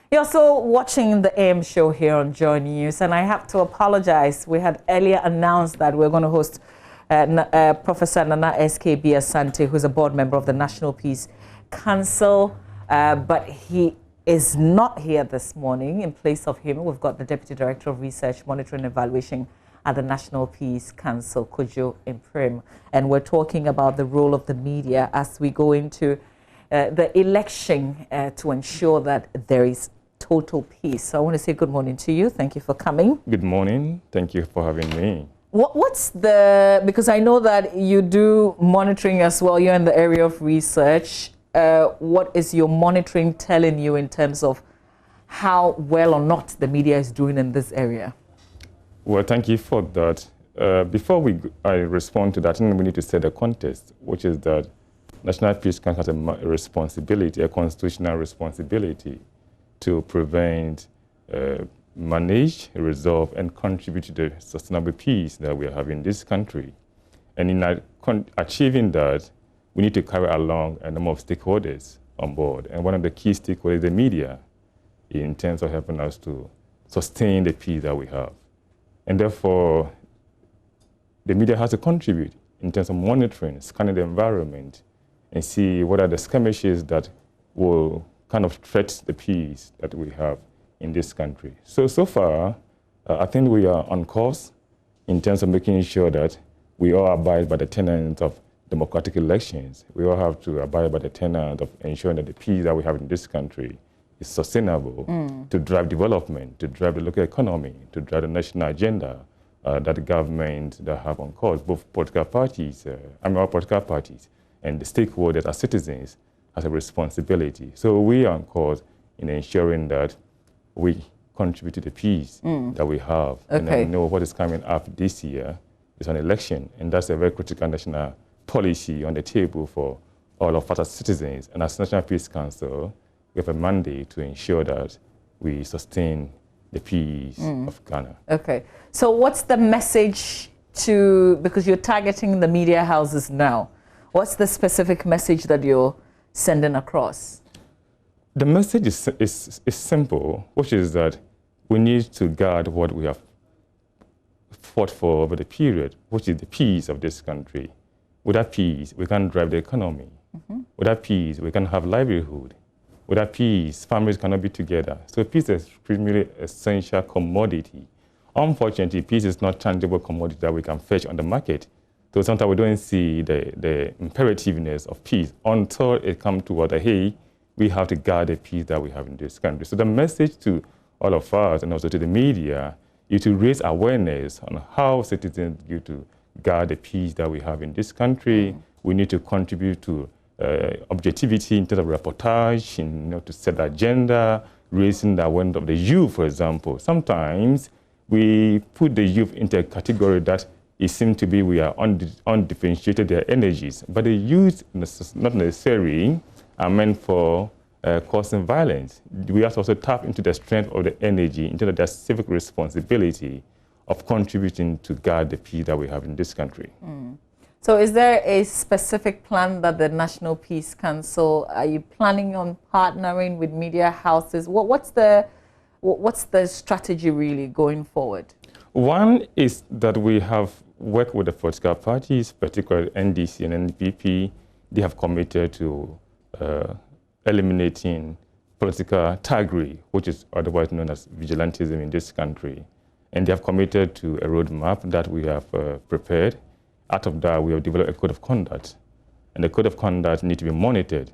You're also watching the AM show here on JoyNews, and I have to apologize. We had earlier announced that we're going to host Professor Nana S.K. Asante, who's a board member of the National Peace Council, but he is not here this morning. In place of him, we've got the Deputy Director of Research, Monitoring and Evaluation at the National Peace Council, Kojo Imprim, and we're talking about the role of the media as we go into the election to ensure that there is total peace. So I want to say good morning to you. Thank you for coming. Good morning. Thank you for having me. What's the, because I know that you do monitoring as well, you're in the area of research. What is your monitoring telling you in terms of how well or not the media is doing in this area? Well, thank you for that. Before I respond to that, I think we need to set the context, which is that National Peace Council has a responsibility, a constitutional responsibility to prevent, manage, resolve, and contribute to the sustainable peace that we have in this country. And in achieving that, we need to carry along a number of stakeholders on board. And one of the key stakeholders is the media in terms of helping us to sustain the peace that we have. And therefore, the media has to contribute in terms of monitoring, scanning the environment, and see what are the skirmishes that will kind of threat the peace that we have in this country. So far, I think we are on course in terms of making sure that we all abide by the tenets of democratic elections. We all have to abide by the tenet of ensuring that the peace that we have in this country is sustainable to drive development, to drive the local economy, to drive the national agenda that the government that have on course, both political parties, all political parties, and the stakeholders as citizens has a responsibility. So we are on course in ensuring that we contribute to the peace that we have. Okay. And I know what is coming up this year is an election, and that's a very critical national policy on the table for all of us as citizens. And as National Peace Council, we have a mandate to ensure that we sustain the peace of Ghana. Okay. So what's the message to, because you're targeting the media houses now, what's the specific message that you're sending across? The message is simple, which is that we need to guard what we have fought for over the period, which is the peace of this country. Without peace, we can't drive the economy. Without peace, we can't have livelihood. Without peace, families cannot be together. So peace is primarily essential commodity. Unfortunately, peace is not tangible commodity that we can fetch on the market. So sometimes we don't see the imperativeness of peace until it comes to what, hey, we have to guard the peace that we have in this country. So the message to all of us and also to the media is to raise awareness on how citizens need to guard the peace that we have in this country. We need to contribute to objectivity in terms of reportage, to set the agenda, raising the awareness of the youth, for example. Sometimes we put the youth into a category that it seems to be we are undifferentiated their energies, but the youth not necessarily are meant for causing violence. We have to also tap into the strength of the energy, into their civic responsibility of contributing to guard the peace that we have in this country. So is there a specific plan that the National Peace Council, are you planning on partnering with media houses? What's the strategy really going forward? One is that we have worked with the political parties, particularly NDC and NPP. They have committed to eliminating political thuggery, which is otherwise known as vigilantism in this country. And they have committed to a roadmap that we have prepared. Out of that, we have developed a code of conduct. And the code of conduct needs to be monitored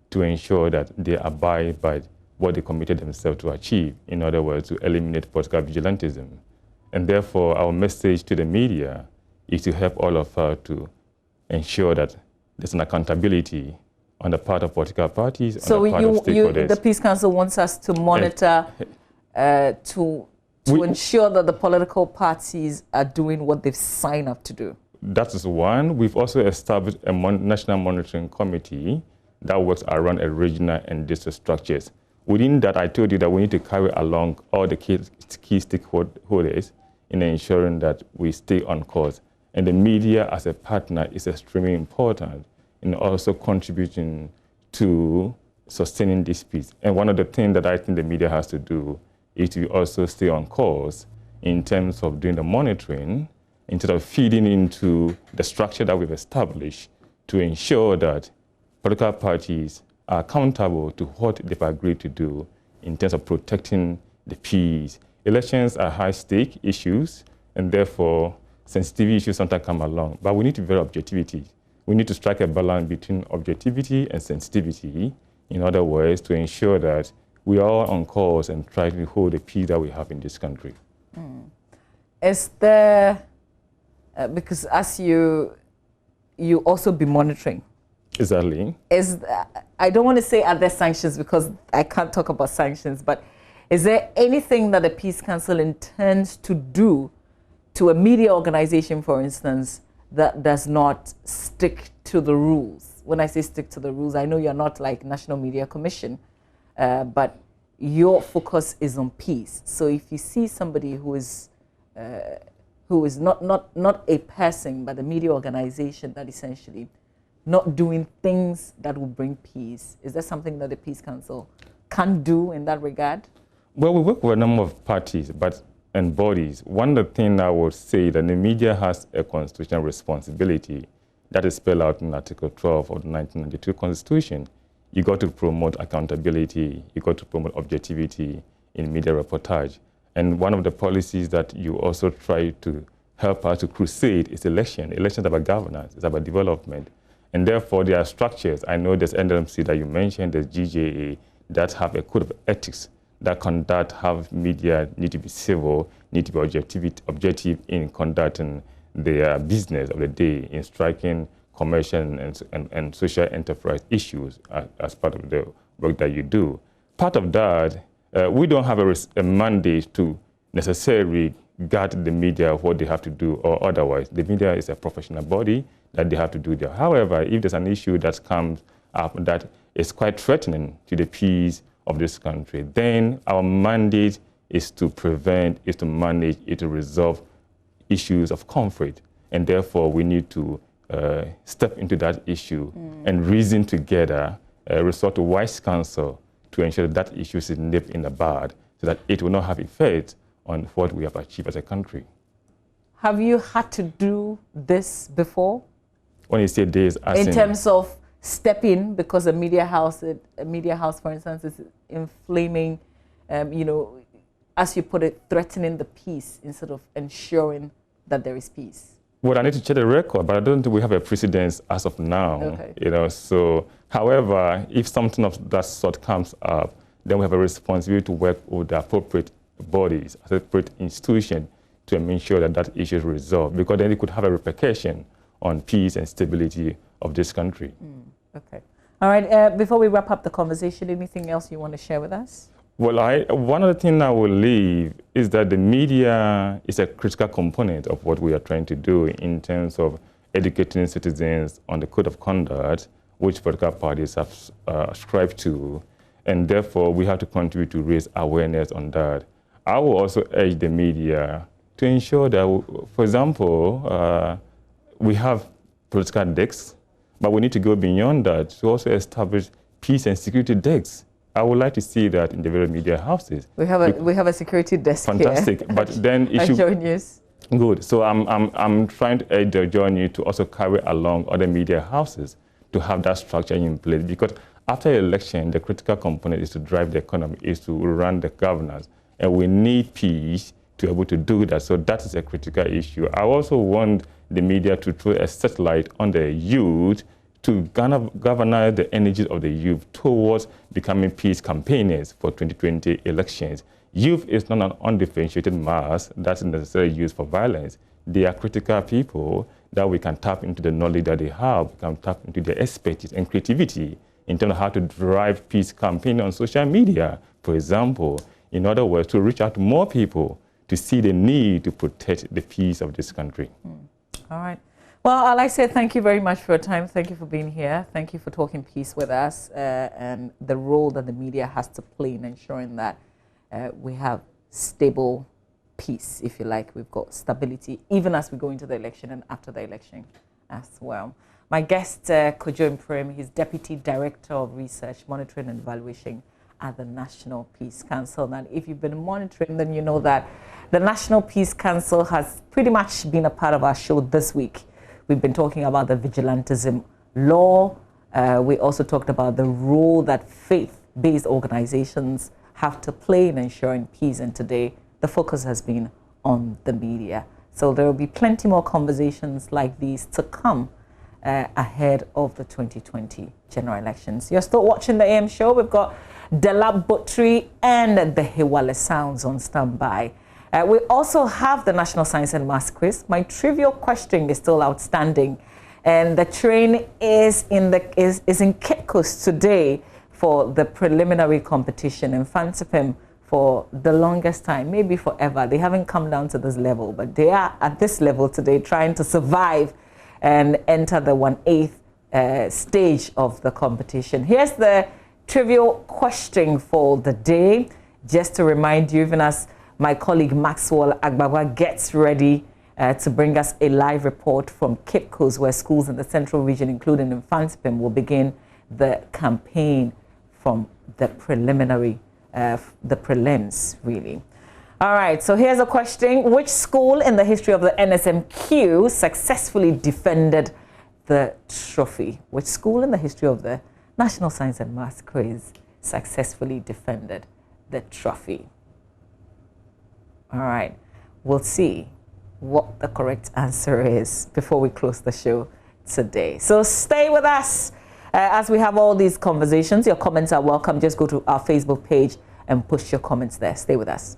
to ensure that they abide by what they committed themselves to achieve, in other words, to eliminate political vigilantism. And therefore, our message to the media is to help all of us to ensure that there's an accountability on the part of political parties, so on the part of stakeholders. The Peace Council wants us to monitor, to ensure that the political parties are doing what they've signed up to do. That is one. We've also established a national monitoring committee that works around a regional and district structures. Within that, I told you that we need to carry along all the key stakeholders in ensuring that we stay on course. And the media as a partner is extremely important in also contributing to sustaining this peace. And one of the things that I think the media has to do is to also stay on course in terms of doing the monitoring, instead of feeding into the structure that we've established to ensure that political parties are accountable to what they've agreed to do in terms of protecting the peace. Elections are high-stake issues, and therefore sensitive issues sometimes come along. But we need to be very objectivity. We need to strike a balance between objectivity and sensitivity, in other words, to ensure that we are all on course and try to hold the peace that we have in this country. Is there, because as you also be monitoring. Exactly. I don't want to say are there sanctions because I can't talk about sanctions, but is there anything that the Peace Council intends to do to a media organization, for instance, that does not stick to the rules? When I say stick to the rules, I know you're not like National Media Commission, but your focus is on peace. So if you see somebody who is not a person, but a media organization that essentially not doing things that will bring peace, is there something that the Peace Council can do in that regard? Well, we work with a number of parties and bodies. One of the things I would say that the media has a constitutional responsibility that is spelled out in Article 12 of the 1992 Constitution. You got to promote accountability. You got to promote objectivity in media reportage. And one of the policies that you also try to help us to crusade is election. Elections are about governance. It's about development. And therefore, there are structures. I know there's NLMC that you mentioned, there's GJA, that have a code of ethics that have media need to be civil, need to be objective in conducting their business of the day, in striking commercial and social enterprise issues as part of the work that you do. Part of that, we don't have a mandate to necessarily guard the media what they have to do or otherwise. The media is a professional body that they have to do there. However, if there's an issue that comes up that is quite threatening to the peace of this country, then our mandate is to prevent, is to manage, is to resolve issues of conflict. And therefore, we need to step into that issue and reason together, resort to wise counsel to ensure that that issue is nipped in the bud so that it will not have effect on what we have achieved as a country. Have you had to do this before? When you say this, in terms of step in, because a media house, for instance, is inflaming, as you put it, threatening the peace instead of ensuring that there is peace. Well, I need to check the record, but I don't think we have a precedence as of now. Okay. So, however, if something of that sort comes up, then we have a responsibility to work with the appropriate bodies, appropriate institutions to ensure that that issue is resolved, because then it could have a repercussion on peace and stability of this country. Okay. All right. Before we wrap up the conversation, anything else you want to share with us? Well, one of the things I will leave is that the media is a critical component of what we are trying to do in terms of educating citizens on the code of conduct, which political parties have ascribed to, and therefore we have to contribute to raise awareness on that. I will also urge the media to ensure that, for example, we have political desks, but we need to go beyond that to also establish peace and security desks. I would like to see that in the various media houses. We have a security desk. Fantastic. Here. But then it should JoyNews. Good. So I'm trying to urge the JoyNews to also carry along other media houses to have that structure in place, because after election, the critical component is to drive the economy, is to run the governance, and we need peace to be able to do that. So that is a critical issue. I also want the media to throw a satellite on the youth to galvanize the energies of the youth towards becoming peace campaigners for 2020 elections. Youth is not an undifferentiated mass that's necessarily used for violence. They are critical people that we can tap into the knowledge that they have, we can tap into their expertise and creativity in terms of how to drive peace campaign on social media, for example. In other words, to reach out to more people to see the need to protect the peace of this country. All right. Well, I'd like to say thank you very much for your time. Thank you for being here. Thank you for talking peace with us and the role that the media has to play in ensuring that we have stable peace, if you like. We've got stability, even as we go into the election and after the election as well. My guest, Kojo Mprim, he's Deputy Director of Research, Monitoring and Evaluation at the National Peace Council. And if you've been monitoring, then you know that the National Peace Council has pretty much been a part of our show this week. We've been talking about the vigilantism law. We also talked about the role that faith-based organizations have to play in ensuring peace. And today, the focus has been on the media. So there will be plenty more conversations like these to come ahead of the 2020 general elections. You're still watching the AM show. We've got Delap Butri and the Hewale Sounds on standby. We also have the National Science and Maths quiz. My trivial question is still outstanding, and the train is in Cape Coast today for the preliminary competition. And Fansipim, for the longest time, maybe forever, they haven't come down to this level, but they are at this level today, trying to survive and enter the 1/8 stage of the competition. Here's the trivial question for the day, just to remind you, even as my colleague Maxwell Agbawa gets ready to bring us a live report from Cape Coast, where schools in the central region, including in Fansipim, will begin the campaign from the preliminary, the prelims, really. All right, so here's a question. Which school in the history of the NSMQ successfully defended the trophy? Which school in the history of the National Science and Maths quiz successfully defended the trophy? All right, we'll see what the correct answer is before we close the show today. So stay with us as we have all these conversations. Your comments are welcome. Just go to our Facebook page and push your comments there. Stay with us.